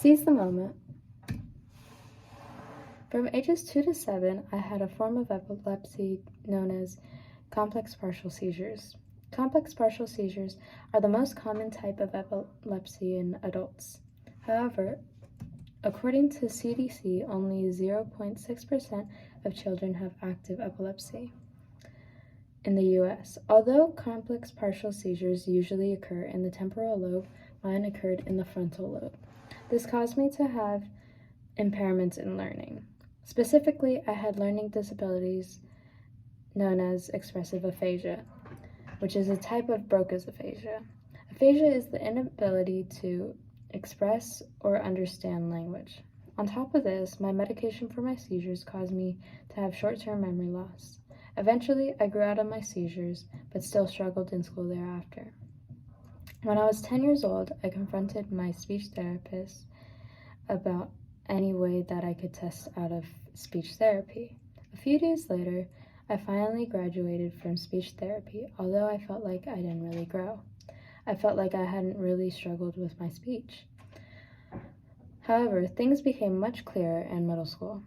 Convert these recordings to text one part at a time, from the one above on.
Seize the moment. From ages 2 to 7, I had a form of epilepsy known as complex partial seizures. Complex partial seizures are the most common type of epilepsy in adults. However, according to CDC, only 0.6% of children have active epilepsy in the US. Although complex partial seizures usually occur in the temporal lobe, mine occurred in the frontal lobe. This caused me to have impairments in learning. Specifically, I had learning disabilities known as expressive aphasia, which is a type of Broca's aphasia. Aphasia is the inability to express or understand language. On top of this, my medication for my seizures caused me to have short-term memory loss. Eventually, I grew out of my seizures, but still struggled in school thereafter. When I was 10 years old, I confronted my speech therapist about any way that I could test out of speech therapy. A few days later, I finally graduated from speech therapy, although I felt like I didn't really grow. I felt like I hadn't really struggled with my speech. However, things became much clearer in middle school.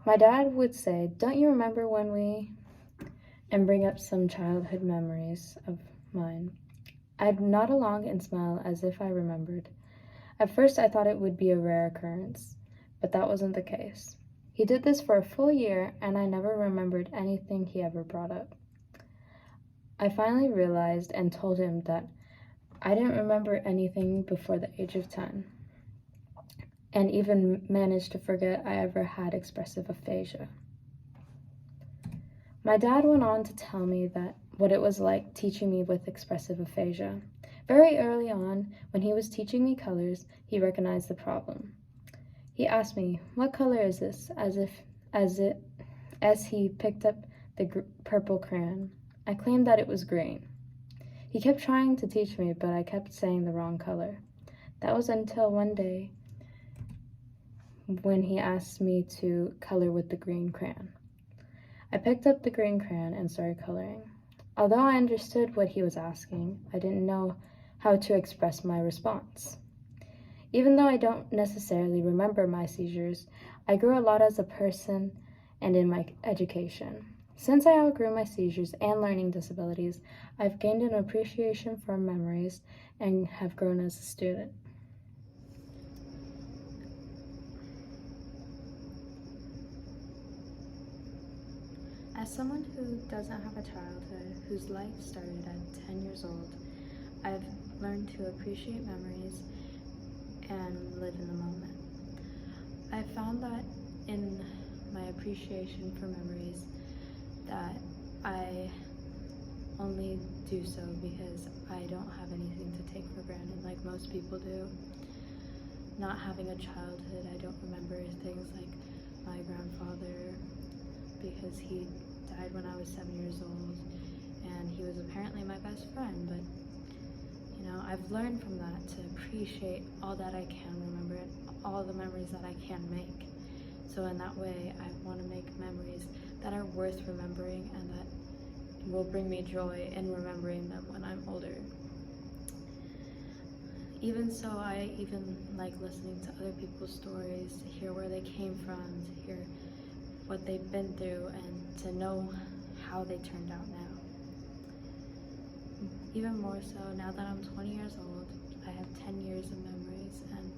My dad would say, "Don't you remember when we..." and bring up some childhood memories of mine. I'd nod along and smile as if I remembered. At first, I thought it would be a rare occurrence, but that wasn't the case. He did this for a full year, and I never remembered anything he ever brought up. I finally realized and told him that I didn't remember anything before the age of 10, and even managed to forget I ever had expressive aphasia. My dad went on to tell me that what it was like teaching me with expressive aphasia. Very early on, when he was teaching me colors, he recognized the problem. He asked me, "What color is this?" as he picked up the purple crayon. I claimed that it was green. He kept trying to teach me, but I kept saying the wrong color. That was until one day when he asked me to color with the green crayon. I picked up the green crayon and started coloring. Although I understood what he was asking, I didn't know how to express my response. Even though I don't necessarily remember my seizures, I grew a lot as a person and in my education. Since I outgrew my seizures and learning disabilities, I've gained an appreciation for memories and have grown as a student. As someone who doesn't have a childhood, whose life started at 10 years old, I've learned to appreciate memories and live in the moment. I found that in my appreciation for memories that I only do so because I don't have anything to take for granted like most people do. Not having a childhood, I don't remember things like my grandfather because he died when I was 7 years old and he was apparently my best friend, but I've learned from that to appreciate all that I can remember and all the memories that I can make. So in that way, I want to make memories that are worth remembering and that will bring me joy in remembering them when I'm older. Even so, I even like listening to other people's stories, to hear where they came from, to hear what they've been through, and to know how they turned out now. Even more so, now that I'm 20 years old, I have 10 years of memories, and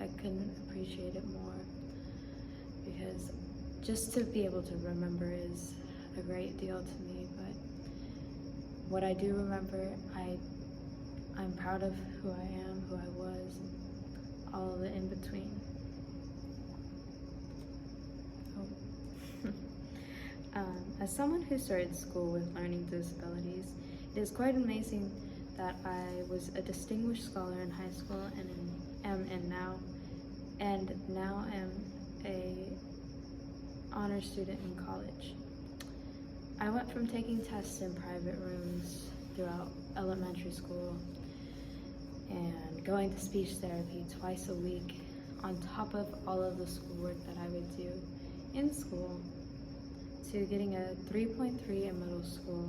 I couldn't appreciate it more, because just to be able to remember is a great deal to me, but what I do remember, I'm proud of who I am, who I was, and all of the in between. As someone who started school with learning disabilities, it is quite amazing that I was a distinguished scholar in high school and now am a honor student in college. I went from taking tests in private rooms throughout elementary school and going to speech therapy twice a week on top of all of the schoolwork that I would do in school, to getting a 3.3 in middle school,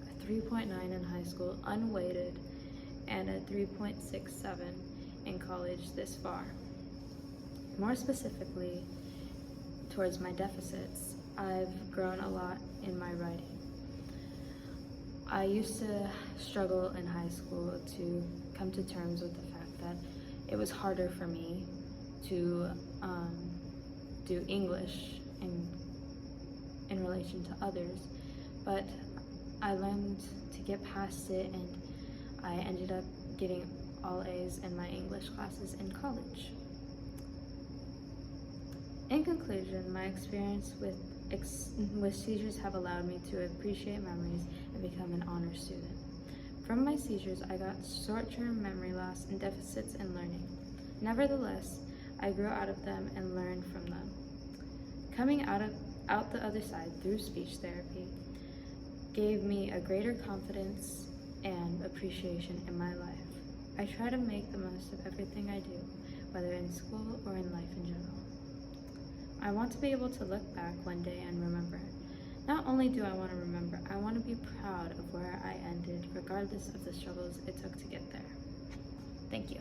a 3.9 in high school unweighted, and a 3.67 in college this far. More specifically, towards my deficits, I've grown a lot in my writing. I used to struggle in high school to come to terms with the fact that it was harder for me to do English in relation to others, but I learned to get past it, and I ended up getting all A's in my English classes in college. In conclusion, my experience with seizures have allowed me to appreciate memories and become an honor student. From my seizures, I got short-term memory loss and deficits in learning. Nevertheless, I grew out of them and learned from them. Coming out the other side through speech therapy gave me a greater confidence and appreciation in my life. I try to make the most of everything I do, whether in school or in life in general. I want to be able to look back one day and remember. Not only do I want to remember, I want to be proud of where I ended, regardless of the struggles it took to get there. Thank you.